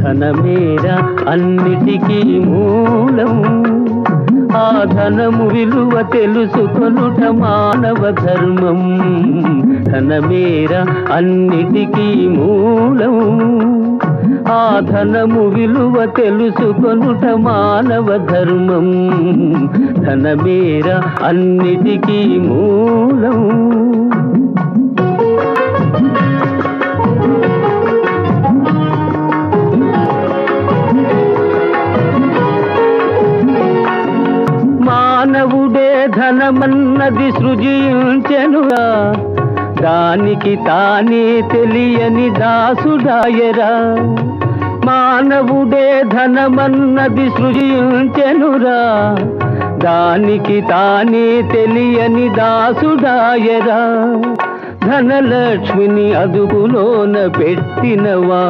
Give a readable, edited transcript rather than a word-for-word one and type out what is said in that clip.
ధనమేరా అన్నిటికీ మూలం. ఆ ధనము విలువ తెలుసుకొనుట మానవ ధర్మం. ధనమేరా అన్నిటికీ మూలం. ఆ ధనము విలువ తెలుసుకొనుట మానవ ధర్మం. ధనమేరా అన్నిటికీ మూలం. మానవుడే ధనమన్నది సృజించెనురా, దానికి తానే తెలియని దాసుడాయరా. మానవుడే ధనమన్నది సృజించెనురా, దానికి తానే తెలియని దాసుడాయరా. ధనలక్ష్మిని అదుపులోన పెట్టినవా